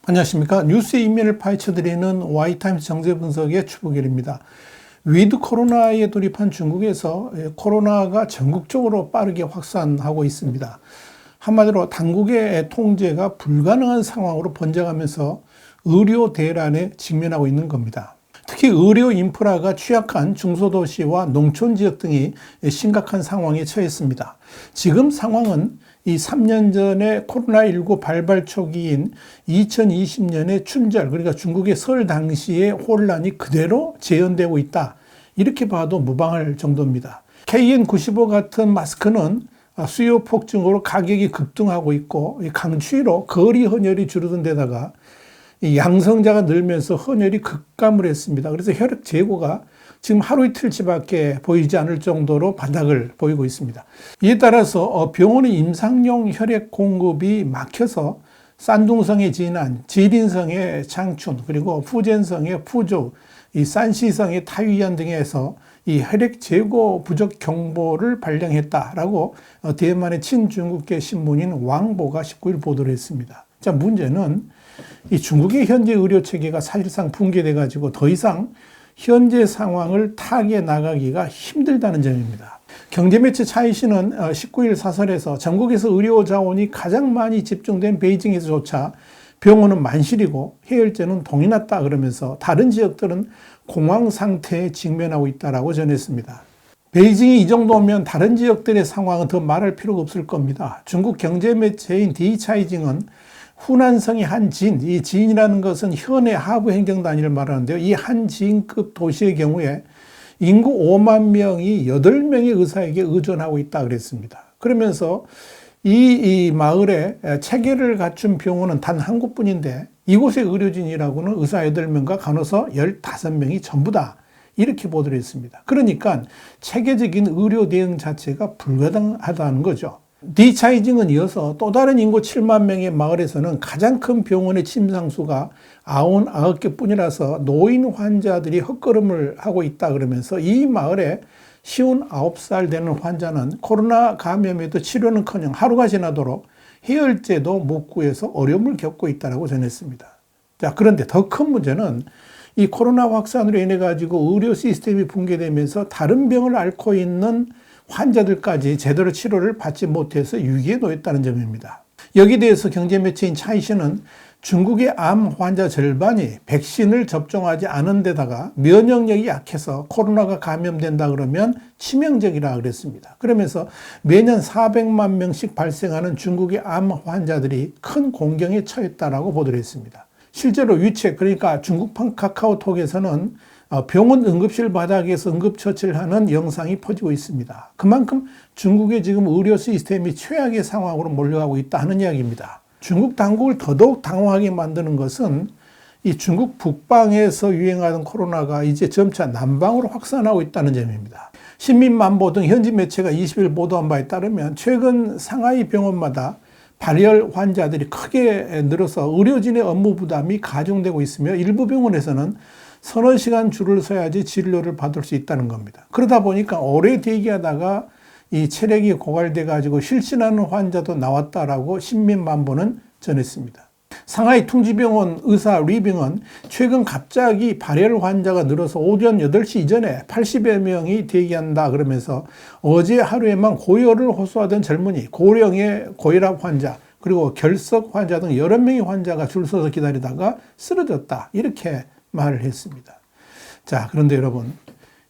안녕하십니까. 뉴스의 이면을 파헤쳐드리는 와이타임스 정세분석의 추부길입니다. 위드 코로나에 돌입한 중국에서 코로나가 전국적으로 빠르게 확산하고 있습니다. 한마디로 당국의 통제가 불가능한 상황으로 번져가면서 의료 대란에 직면하고 있는 겁니다. 특히 의료 인프라가 취약한 중소도시와 농촌 지역 등이 심각한 상황에 처했습니다. 지금 상황은 이 3년 전에 코로나19 발발 초기인 2020년의 춘절, 그러니까 중국의 설 당시의 혼란이 그대로 재현되고 있다. 이렇게 봐도 무방할 정도입니다. KN95 같은 마스크는 수요 폭증으로 가격이 급등하고 있고, 강추위로 거리 헌혈이 줄어든 데다가 양성자가 늘면서 헌혈이 급감을 했습니다. 그래서 혈액 재고가 지금 하루 이틀치밖에 보이지 않을 정도로 바닥을 보이고 있습니다. 이에 따라서 병원의 임상용 혈액 공급이 막혀서 산둥성의 진안, 지린성의 장춘, 그리고 푸젠성의 푸조, 이 산시성의 타위안 등에서 이 혈액 재고 부족 경보를 발령했다라고 대만의 친중국계 신문인 왕보가 19일 보도를 했습니다. 자, 문제는 이 중국의 현재 의료 체계가 사실상 붕괴돼 가지고 더 이상 현재 상황을 타개해 나가기가 힘들다는 점입니다. 경제매체 차이신은 19일 사설에서 전국에서 의료 자원이 가장 많이 집중된 베이징에서조차 병원은 만실이고 해열제는 동이 났다 그러면서 다른 지역들은 공황 상태에 직면하고 있다라고 전했습니다. 베이징이 이 정도면 다른 지역들의 상황은 더 말할 필요가 없을 겁니다. 중국 경제매체인 디차이징은 후난성의 한진, 이 진이라는 것은 현해 하부 행정단위를 말하는데요. 이 한진급 도시의 경우에 인구 5만 명이 8명의 의사에게 의존하고 있다 그랬습니다. 그러면서 이 마을에 체계를 갖춘 병원은 단 한 곳뿐인데 이곳의 의료진이라고는 의사 8명과 간호사 15명이 전부다. 이렇게 보도를 했습니다. 그러니까 체계적인 의료 대응 자체가 불가능하다는 거죠. 디차이징은 이어서 또 다른 인구 7만 명의 마을에서는 가장 큰 병원의 침상수가 99개 뿐이라서 노인 환자들이 헛걸음을 하고 있다 그러면서 이 마을에 59살 되는 환자는 코로나 감염에도 치료는커녕 하루가 지나도록 해열제도 못 구해서 어려움을 겪고 있다고 전했습니다. 자, 그런데 더 큰 문제는 이 코로나 확산으로 인해 가지고 의료 시스템이 붕괴되면서 다른 병을 앓고 있는 환자들까지 제대로 치료를 받지 못해서 위기에 놓였다는 점입니다. 여기에 대해서 경제매체인 차이신은 중국의 암 환자 절반이 백신을 접종하지 않은 데다가 면역력이 약해서 코로나가 감염된다 그러면 치명적이라 그랬습니다. 그러면서 매년 400만 명씩 발생하는 중국의 암 환자들이 큰 공경에 처했다라고 보도를 했습니다. 실제로 위챗, 그러니까 중국판 카카오톡에서는 병원 응급실 바닥에서 응급처치를 하는 영상이 퍼지고 있습니다. 그만큼 중국의 지금 의료 시스템이 최악의 상황으로 몰려가고 있다 하는 이야기입니다. 중국 당국을 더더욱 당황하게 만드는 것은 이 중국 북방에서 유행하던 코로나가 이제 점차 남방으로 확산하고 있다는 점입니다. 신민만보 등 현지 매체가 20일 보도한 바에 따르면 최근 상하이 병원마다 발열 환자들이 크게 늘어서 의료진의 업무 부담이 가중되고 있으며 일부 병원에서는 서너 시간 줄을 서야지 진료를 받을 수 있다는 겁니다. 그러다 보니까 오래 대기하다가 이 체력이 고갈돼 가지고 실신하는 환자도 나왔다라고 신민만보는 전했습니다. 상하이 퉁지병원 의사 리빙은 최근 갑자기 발열 환자가 늘어서 오전 8시 이전에 80여 명이 대기한다 그러면서 어제 하루에만 고열을 호소하던 젊은이, 고령의 고혈압 환자, 그리고 결석 환자 등 여러 명의 환자가 줄 서서 기다리다가 쓰러졌다. 이렇게 말을 했습니다. 자, 그런데 여러분,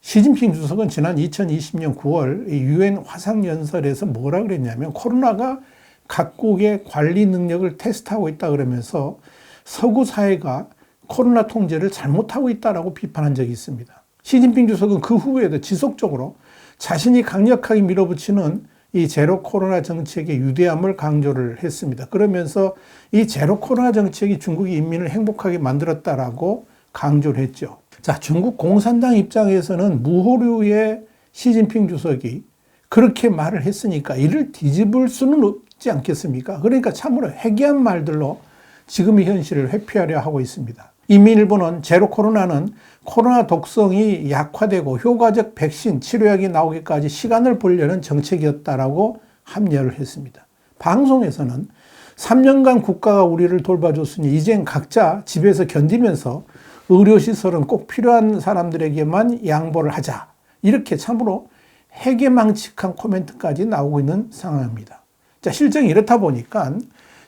시진핑 주석은 지난 2020년 9월 유엔 화상연설에서 뭐라 그랬냐면 코로나가 각국의 관리 능력을 테스트하고 있다 그러면서 서구 사회가 코로나 통제를 잘못하고 있다라고 비판한 적이 있습니다. 시진핑 주석은 그 후에도 지속적으로 자신이 강력하게 밀어붙이는 이 제로 코로나 정책의 유대함을 강조를 했습니다. 그러면서 이 제로 코로나 정책이 중국의 인민을 행복하게 만들었다라고 강조를 했죠. 자, 중국 공산당 입장에서는 무호류의 시진핑 주석이 그렇게 말을 했으니까 이를 뒤집을 수는 없지 않겠습니까? 그러니까 참으로 해괴한 말들로 지금의 현실을 회피하려 하고 있습니다. 인민일보는 제로 코로나는 코로나 독성이 약화되고 효과적 백신, 치료약이 나오기까지 시간을 벌려는 정책이었다라고 합리화를 했습니다. 방송에서는 3년간 국가가 우리를 돌봐줬으니 이젠 각자 집에서 견디면서 의료시설은 꼭 필요한 사람들에게만 양보를 하자. 이렇게 참으로 해괴망측한 코멘트까지 나오고 있는 상황입니다. 자, 실정이 이렇다 보니까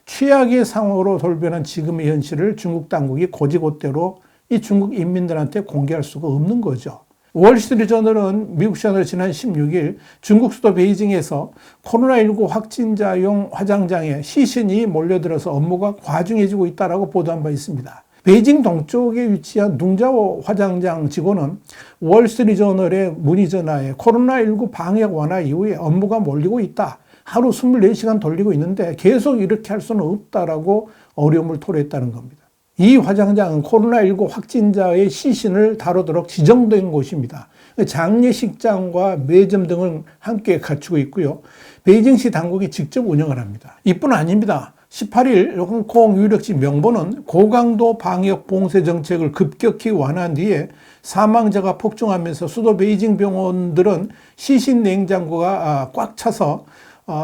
최악의 상황으로 돌변한 지금의 현실을 중국 당국이 곧이곧대로 이 중국 인민들한테 공개할 수가 없는 거죠. 월스트리트저널은 미국 시간으로 지난 16일 중국 수도 베이징에서 코로나19 확진자용 화장장에 시신이 몰려들어서 업무가 과중해지고 있다고 보도한 바 있습니다. 베이징 동쪽에 위치한 둥자오 화장장 직원은 월스트리트저널의 문의 전화에 코로나19 방역 완화 이후에 업무가 몰리고 있다. 하루 24시간 돌리고 있는데 계속 이렇게 할 수는 없다라고 어려움을 토로했다는 겁니다. 이 화장장은 코로나19 확진자의 시신을 다루도록 지정된 곳입니다. 장례식장과 매점 등을 함께 갖추고 있고요. 베이징시 당국이 직접 운영을 합니다. 이뿐 아닙니다. 18일 홍콩 유력지 명보는 고강도 방역 봉쇄 정책을 급격히 완화한 뒤에 사망자가 폭증하면서 수도 베이징 병원들은 시신 냉장고가 꽉 차서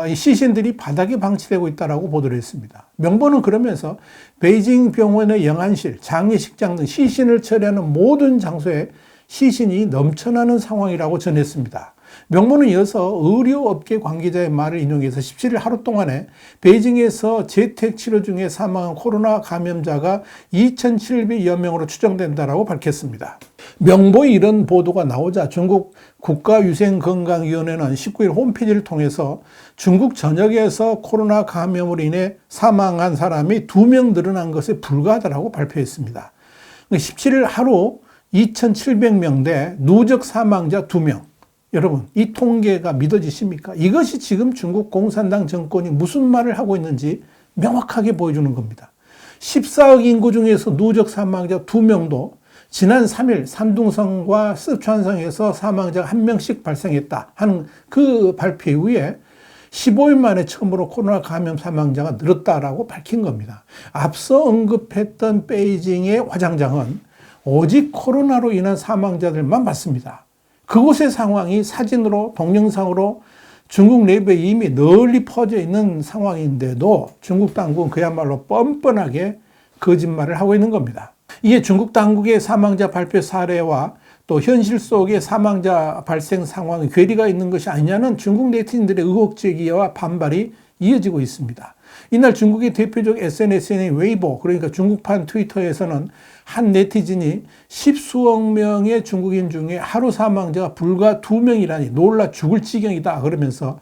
이 시신들이 바닥에 방치되고 있다고 보도를 했습니다. 명보는 그러면서 베이징 병원의 영안실, 장례식장 등 시신을 처리하는 모든 장소에 시신이 넘쳐나는 상황이라고 전했습니다. 명보는 이어서 의료업계 관계자의 말을 인용해서 17일 하루 동안에 베이징에서 재택 치료 중에 사망한 코로나 감염자가 2,700여 명으로 추정된다고 밝혔습니다. 명보의 이런 보도가 나오자 중국 국가위생건강위원회는 19일 홈페이지를 통해서 중국 전역에서 코로나 감염으로 인해 사망한 사람이 2명 늘어난 것에 불과하다고 발표했습니다. 17일 하루 2,700명대 누적 사망자 2명. 여러분, 이 통계가 믿어지십니까? 이것이 지금 중국 공산당 정권이 무슨 말을 하고 있는지 명확하게 보여주는 겁니다. 14억 인구 중에서 누적 사망자 2명도 지난 3일 산둥성과 쓰촨성에서 사망자가 1명씩 발생했다 하는 그 발표 이후에 15일 만에 처음으로 코로나 감염 사망자가 늘었다라고 밝힌 겁니다. 앞서 언급했던 베이징의 화장장은 오직 코로나로 인한 사망자들만 봤습니다. 그곳의 상황이 사진으로 동영상으로 중국 내부에 이미 널리 퍼져 있는 상황인데도 중국 당국은 그야말로 뻔뻔하게 거짓말을 하고 있는 겁니다. 이에 중국 당국의 사망자 발표 사례와 또 현실 속의 사망자 발생 상황에 괴리가 있는 것이 아니냐는 중국 네티즌들의 의혹 제기와 반발이 이어지고 있습니다. 이날 중국의 대표적 SNS인 웨이보, 그러니까 중국판 트위터에서는 한 네티즌이 10수억 명의 중국인 중에 하루 사망자가 불과 2명이라니 놀라 죽을 지경이다 그러면서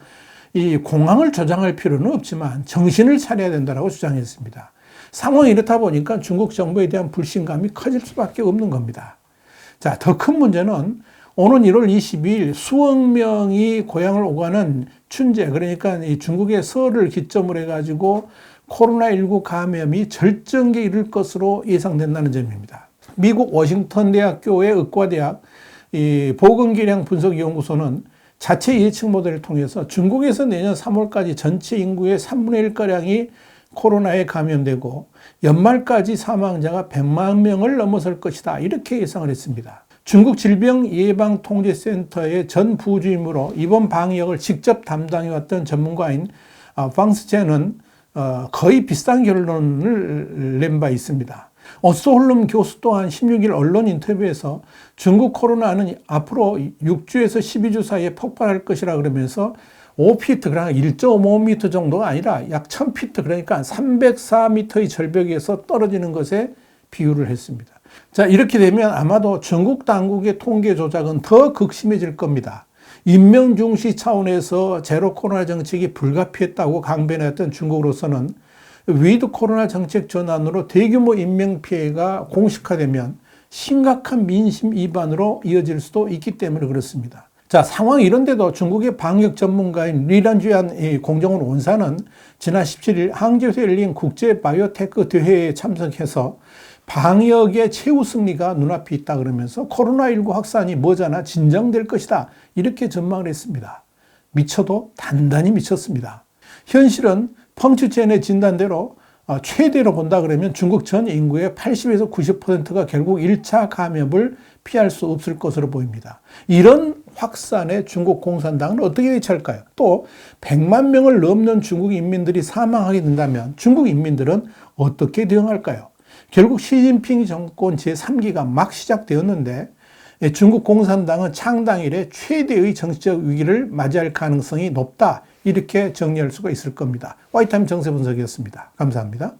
이 공황을 조장할 필요는 없지만 정신을 차려야 된다고 주장했습니다. 상황이 이렇다 보니까 중국 정부에 대한 불신감이 커질 수밖에 없는 겁니다. 자, 더 큰 문제는 오는 1월 22일 수억 명이 고향을 오가는 춘제, 그러니까 이 중국의 설을 기점으로 해가지고 코로나19 감염이 절정기에 이를 것으로 예상된다는 점입니다. 미국 워싱턴 대학교의 의과대학 보건계량 분석연구소는 자체 예측 모델을 통해서 중국에서 내년 3월까지 전체 인구의 3분의 1가량이 코로나에 감염되고 연말까지 사망자가 100만 명을 넘어설 것이다. 이렇게 예상을 했습니다. 중국 질병예방통제센터의 전 부주임으로 이번 방역을 직접 담당해왔던 전문가인 방스제는 거의 비슷한 결론을 낸 바 있습니다. 오스홀름 교수 또한 16일 언론 인터뷰에서 중국 코로나는 앞으로 6주에서 12주 사이에 폭발할 것이라 그러면서 5피트, 그러니까 1.5m 정도가 아니라 약 1000피트, 그러니까 304m의 절벽에서 떨어지는 것에 비유를 했습니다. 자, 이렇게 되면 아마도 중국 당국의 통계 조작은 더 극심해질 겁니다. 인명 중시 차원에서 제로 코로나 정책이 불가피했다고 강변했던 중국으로서는 위드 코로나 정책 전환으로 대규모 인명 피해가 공식화되면 심각한 민심 위반으로 이어질 수도 있기 때문에 그렇습니다. 자, 상황이 이런데도 중국의 방역 전문가인 리란쥐안 공정원 원사는 지난 17일 항저우에서 열린 국제 바이오테크 대회에 참석해서 방역의 최후 승리가 눈앞에 있다 그러면서 코로나19 확산이 머지않아 진정될 것이다. 이렇게 전망을 했습니다. 미쳐도 단단히 미쳤습니다. 현실은 펑츄첸의 진단대로 최대로 본다 그러면 중국 전 인구의 80에서 90%가 결국 1차 감염을 피할 수 없을 것으로 보입니다. 이런 확산에 중국 공산당은 어떻게 대처할까요? 또 100만 명을 넘는 중국 인민들이 사망하게 된다면 중국 인민들은 어떻게 대응할까요? 결국 시진핑 정권 제3기가 막 시작되었는데 중국 공산당은 창당 이래 최대의 정치적 위기를 맞이할 가능성이 높다. 이렇게 정리할 수가 있을 겁니다. 화이트타임 정세 분석이었습니다. 감사합니다.